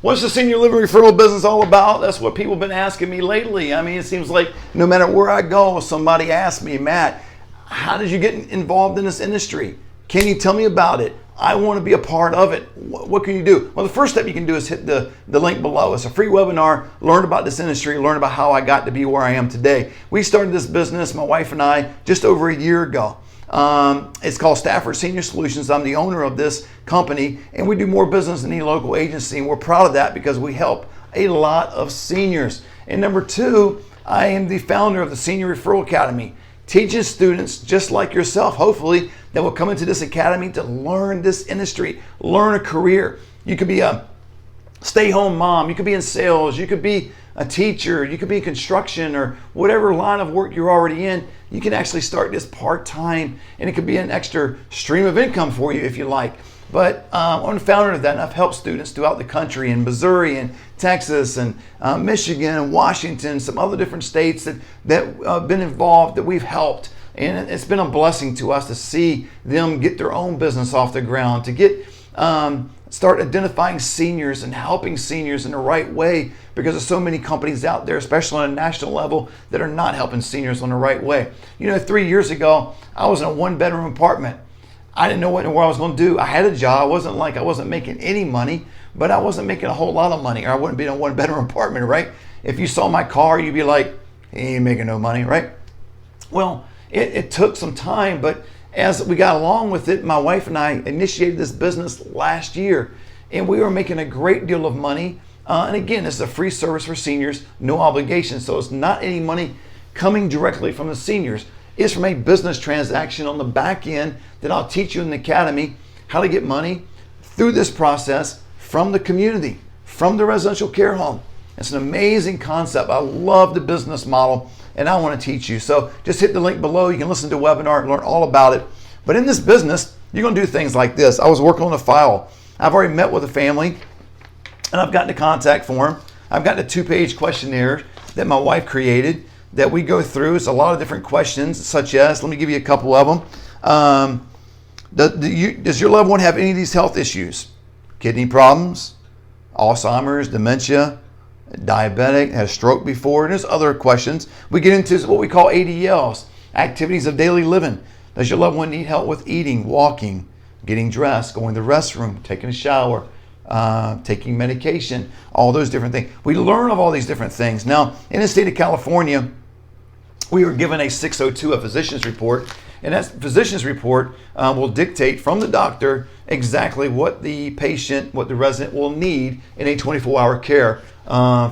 What's the senior living referral business all about? That's what people have been asking me lately. I mean, it seems like no matter where I go, somebody asks me, Matt, how did you get involved in this industry? Can you tell me about it? I want to be a part of it. What can you do? Well, the first step you can do is hit the link below. It's a free webinar. Learn about this industry. Learn about how I got to be where I am today. We started this business, my wife and I, just over a year ago. It's called Stafford Senior Solutions. I'm the owner of this company, and we do more business than any local agency, and we're proud of that because we help a lot of seniors. And number two, I am the founder of the Senior Referral Academy, teaching students just like yourself, hopefully, that will come into this academy to learn this industry, learn a career. You could be a stay-home mom, you could be in sales, you could be a teacher, you could be in construction, or whatever line of work you're already in. You can actually start this part-time, and it could be an extra stream of income for you if you like. But I'm the founder of that, and I've helped students throughout the country in Missouri and Texas and Michigan and Washington, some other different states that have been involved, that we've helped. And it's been a blessing to us to see them get their own business off the ground, to get start identifying seniors and helping seniors in the right way, because there's so many companies out there, especially on a national level, that are not helping seniors on the right way. You know, 3 years ago, I was in a one-bedroom apartment. I didn't know what I was going to do. I had a job. It wasn't like I wasn't making any money, but I wasn't making a whole lot of money, or I wouldn't be in a one-bedroom apartment, right? If you saw my car, you'd be like, he ain't making no money, right? Well, it took some time, but as we got along with it, my wife and I initiated this business last year, and we were making a great deal of money. And again, this is a free service for seniors, no obligation. So it's not any money coming directly from the seniors. It's from a business transaction on the back end that I'll teach you in the academy how to get money through this process from the community, from the residential care home. It's an amazing concept. I love the business model, and I want to teach you. So just hit the link below. You can listen to the webinar and learn all about it. But in this business, you're going to do things like this. I was working on a file. I've already met with a family, and I've gotten a contact form. I've got a 2-page questionnaire that my wife created that we go through. It's a lot of different questions, such as, let me give you a couple of them. Does your loved one have any of these health issues? Kidney problems, Alzheimer's, dementia, diabetic, had a stroke before, and there's other questions. We get into what we call ADLs, activities of daily living. Does your loved one need help with eating, walking, getting dressed, going to the restroom, taking a shower, taking medication, all those different things? We learn of all these different things. Now, in the state of California, we were given a 602, a physician's report, and that physician's report will dictate from the doctor exactly what the patient, what the resident will need in a 24-hour care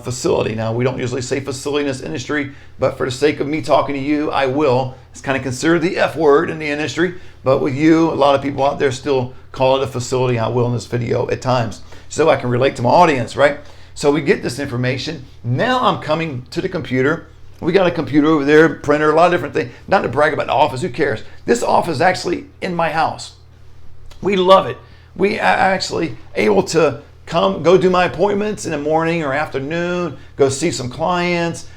facility. Now, we don't usually say facility in this industry, but for the sake of me talking to you, I will. It's kind of considered the F word in the industry, but with you, a lot of people out there still call it a facility. I will in this video at times, so I can relate to my audience, right? So we get this information. Now I'm coming to the computer. We got a computer over there, printer, a lot of different things. Not to brag about the office, who cares? This office is actually in my house. We love it. We are actually able to go do my appointments in the morning or afternoon, go see some clients,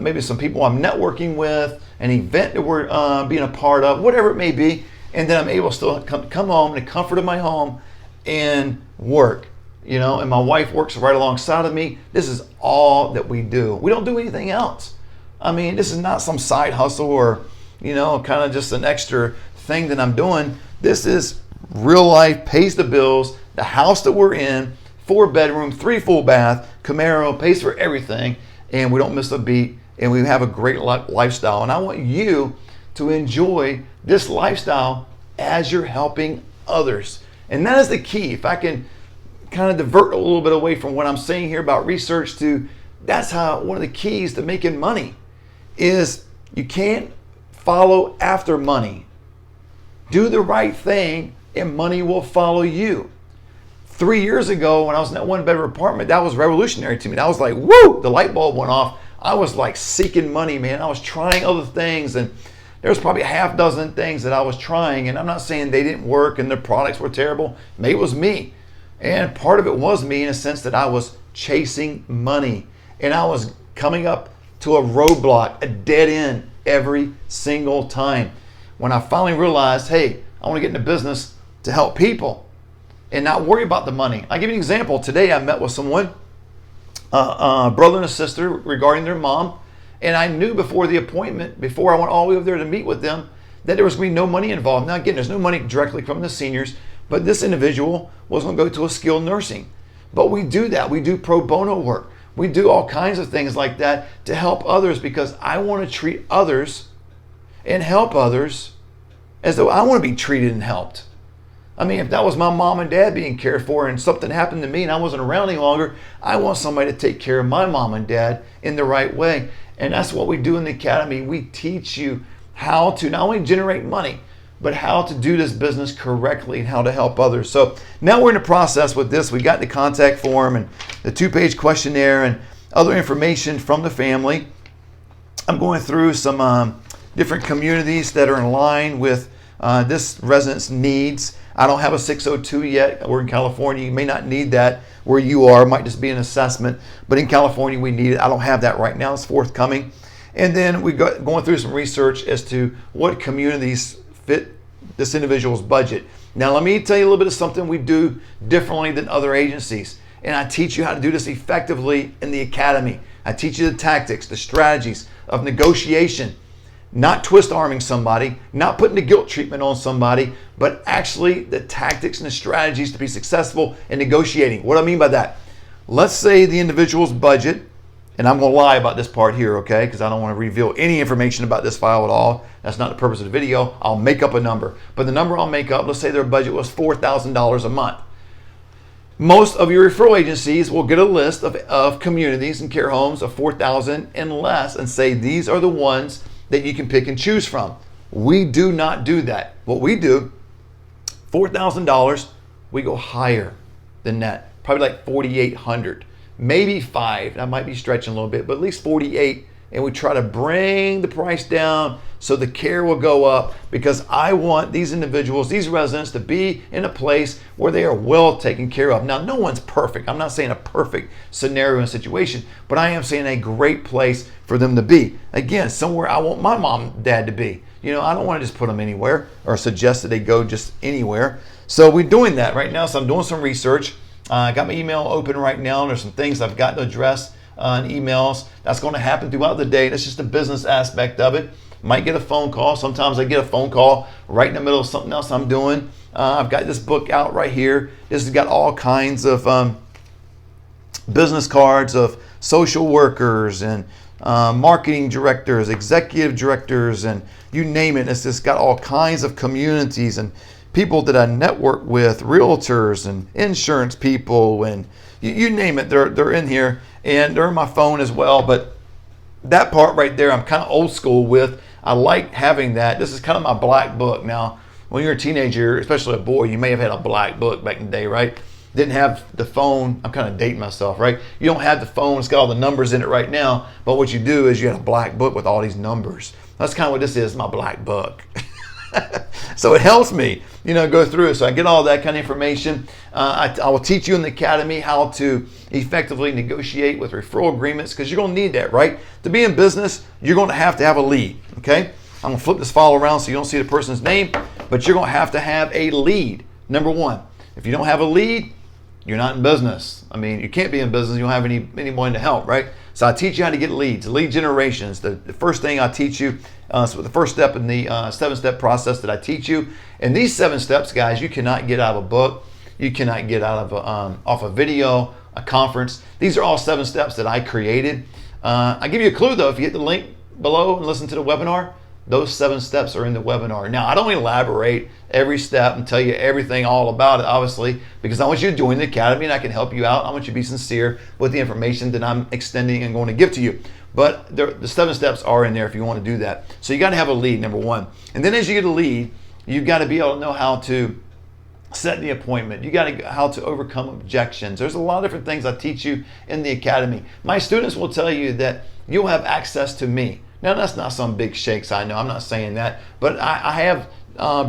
maybe some people I'm networking with, an event that we're being a part of, whatever it may be. And then I'm able to still come home in the comfort of my home and work. You know, and my wife works right alongside of me. This is all that we do. We don't do anything else. I mean, this is not some side hustle or, you know, kind of just an extra thing that I'm doing. This is real life, pays the bills. The house that we're in, 4-bedroom, 3 full bath, Camaro, pays for everything, and we don't miss a beat, and we have a great lifestyle. And I want you to enjoy this lifestyle as you're helping others. And that is the key. If I can kind of divert a little bit away from what I'm saying here about research to, that's how one of the keys to making money is you can't follow after money. Do the right thing and money will follow you. 3 years ago when I was in that 1-bedroom apartment, that was revolutionary to me. That was like, woo, the light bulb went off. I was like seeking money, man. I was trying other things, and there was probably a half dozen things that I was trying, and I'm not saying they didn't work and their products were terrible. Maybe it was me. And part of it was me in a sense that I was chasing money, and I was coming up to a roadblock, a dead end every single time. When I finally realized, hey, I want to get into business to help people, and not worry about the money. I'll give you an example. Today I met with someone, a brother and a sister, regarding their mom. And I knew before the appointment, before I went all the way over there to meet with them, that there was going to be no money involved. Now again, there's no money directly from the seniors, but this individual was going to go to a skilled nursing. But we do that. We do pro bono work. We do all kinds of things like that to help others, because I want to treat others and help others as though I want to be treated and helped. I mean, if that was my mom and dad being cared for and something happened to me and I wasn't around any longer, I want somebody to take care of my mom and dad in the right way. And that's what we do in the academy. We teach you how to not only generate money, but how to do this business correctly and how to help others. So now we're in the process with this. We got the contact form and the 2-page questionnaire and other information from the family. I'm going through some different communities that are in line with this resident's needs. I don't have a 602 yet. We're in California. You may not need that where you are. It might just be an assessment. But in California, we need it. I don't have that right now. It's forthcoming. And then we got going through some research as to what communities fit this individual's budget. Now, let me tell you a little bit of something we do differently than other agencies. And I teach you how to do this effectively in the academy. I teach you the tactics, the strategies of negotiation. Not twist arming somebody, not putting the guilt treatment on somebody, but actually the tactics and the strategies to be successful in negotiating. What do I mean by that? Let's say the individual's budget, and I'm going to lie about this part here, okay? Because I don't want to reveal any information about this file at all. That's not the purpose of the video. I'll make up a number. But the number I'll make up, let's say their budget was $4,000 a month. Most of your referral agencies will get a list of communities and care homes of 4,000 and less and say these are the ones that you can pick and choose from. We do not do that. What we do, $4,000, we go higher than that, probably like 4,800, maybe 5. That might be stretching a little bit, but at least 48. And we try to bring the price down so the care will go up, because I want these individuals, these residents, to be in a place where they are well taken care of. Now, no one's perfect. I'm not saying a perfect scenario and situation, but I am saying a great place for them to be. Again, somewhere I want my mom and dad to be. You know, I don't want to just put them anywhere or suggest that they go just anywhere. So we're doing that right now. So I'm doing some research. I got my email open right now, and there's some things I've got to address in emails. That's going to happen throughout the day. That's just the business aspect of it. Might get a phone call. Sometimes I get a phone call right in the middle of something else I'm doing. I've got this book out right here. This has got all kinds of business cards of social workers and marketing directors, executive directors, and you name it. It's just got all kinds of communities and people that I network with, realtors and insurance people, and you name it. They're in here, and they're in my phone as well. But that part right there, I'm kind of old school with. I like having that. This is kind of my black book. Now, when you're a teenager, especially a boy, you may have had a black book back in the day, right? Didn't have the phone. I'm kind of dating myself, right? You don't have the phone. It's got all the numbers in it right now. But what you do is you have a black book with all these numbers. That's kind of what this is, my black book. So it helps me, go through it. So I get all that kind of information. I will teach you in the academy how to effectively negotiate with referral agreements, because you're going to need that, right? To be in business, you're going to have a lead, okay? I'm going to flip this file around so you don't see the person's name, but you're going to have a lead, number one. If you don't have a lead, you're not in business. I mean, you can't be in business. You don't have anyone to help, right? So I teach you how to get leads, lead generations. The first thing I teach you, so the first step in the 7-step process that I teach you. And these 7 steps, guys, you cannot get out of a book. You cannot get out of off a video, a conference. These are all 7 steps that I created. I give you a clue though. If you hit the link below and listen to the webinar, those 7 steps are in the webinar. Now, I don't elaborate every step and tell you everything all about it, obviously, because I want you to join the academy and I can help you out. I want you to be sincere with the information that I'm extending and going to give to you. But the 7 steps are in there if you want to do that. So you got to have a lead, number one. And then as you get a lead, you've got to be able to know how to set the appointment. You got to how to overcome objections. There's a lot of different things I teach you in the academy. My students will tell you that you'll have access to me. Now, that's not some big shakes, I know. I'm not saying that. But I have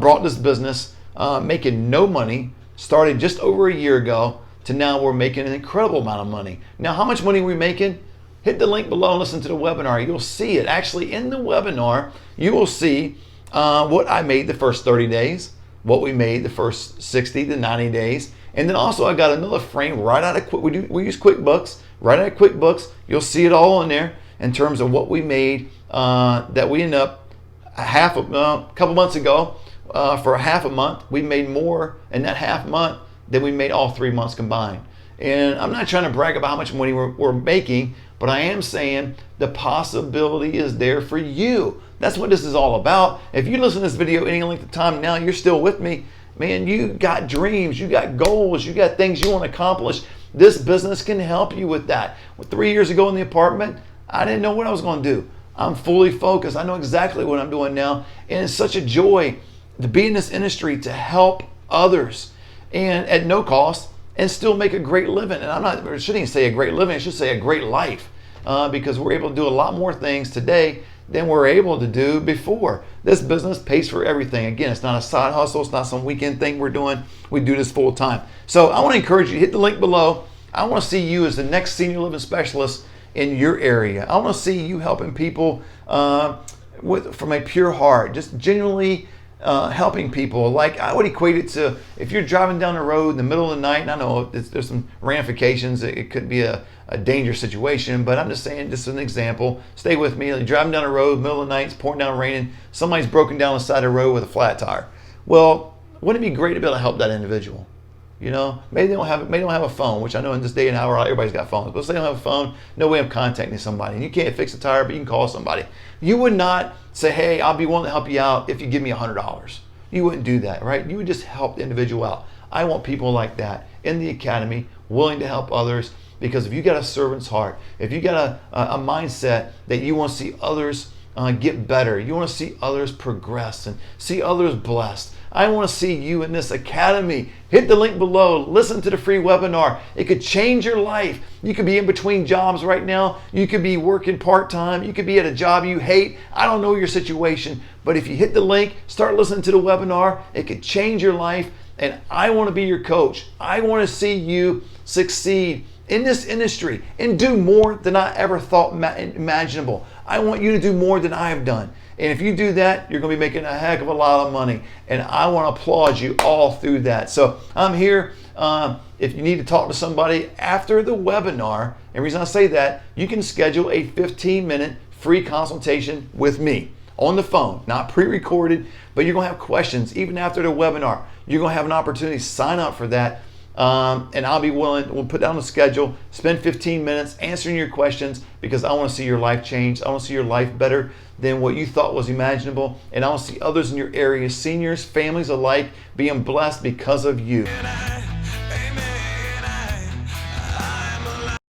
brought this business making no money, started just over a year ago, to now we're making an incredible amount of money. Now, how much money are we making? Hit the link below and listen to the webinar. You'll see it. Actually, in the webinar, you will see what I made the first 30 days, what we made the first 60 to 90 days. And then also I got another frame right out of we use QuickBooks, right out of QuickBooks. You'll see it all in there in terms of what we made that we ended up a couple months ago. For a half a month, we made more in that half month than we made all 3 months combined. And I'm not trying to brag about how much money we're making, but I am saying the possibility is there for you. That's what this is all about. If you listen to this video any length of time now, you're still with me, man, you got dreams, you got goals, you got things you want to accomplish. This business can help you with that. 3 years ago in the apartment, I didn't know what I was going to do. I'm fully focused. I know exactly what I'm doing now. And it's such a joy to be in this industry, to help others and at no cost and still make a great living. And I shouldn't even say a great living, I should say a great life, because we're able to do a lot more things today than we're able to do before. This business pays for everything. Again, it's not a side hustle, it's not some weekend thing we're doing. We do this full time. So I want to encourage you to hit the link below. I want to see you as the next senior living specialist in your area. I want to see you helping people from a pure heart, just genuinely helping people. Like I would equate it to if you're driving down the road in the middle of the night, and I know there's some ramifications, it could be a dangerous situation, but I'm just saying, just an example, stay with me. You're driving down the road, middle of the night, it's pouring down raining, somebody's broken down the side of the road with a flat tire. Well, wouldn't it be great to be able to help that individual? You know, maybe they don't have a phone, which I know in this day and hour everybody's got phones, but say they don't have a phone, no way of contacting somebody, and you can't fix a tire, but you can call somebody. You would not say, hey, I'll be willing to help you out if you give me $100. You wouldn't do that, right? You would just help the individual out. I want people like that in the academy, willing to help others, because if you got a servant's heart, if you got a mindset that you want to see others get better, you want to see others progress and see others blessed, I want to see you in this academy. Hit the link below. Listen to the free webinar. It could change your life. You could be in between jobs right now. You could be working part-time. You could be at a job you hate. I don't know your situation, but if you hit the link, start listening to the webinar, it could change your life. And I want to be your coach. I want to see you succeed in this industry and do more than I ever thought imaginable. I want you to do more than I have done. And if you do that, you're going to be making a heck of a lot of money. And I want to applaud you all through that. So I'm here. If you need to talk to somebody after the webinar, and the reason I say that, you can schedule a 15-minute free consultation with me on the phone, not pre-recorded, but you're going to have questions even after the webinar. You're going to have an opportunity to sign up for that. And I'll be willing, we'll put down the schedule, spend 15 minutes answering your questions, because I want to see your life change. I want to see your life better than what you thought was imaginable. And I want to see others in your area, seniors, families alike, being blessed because of you.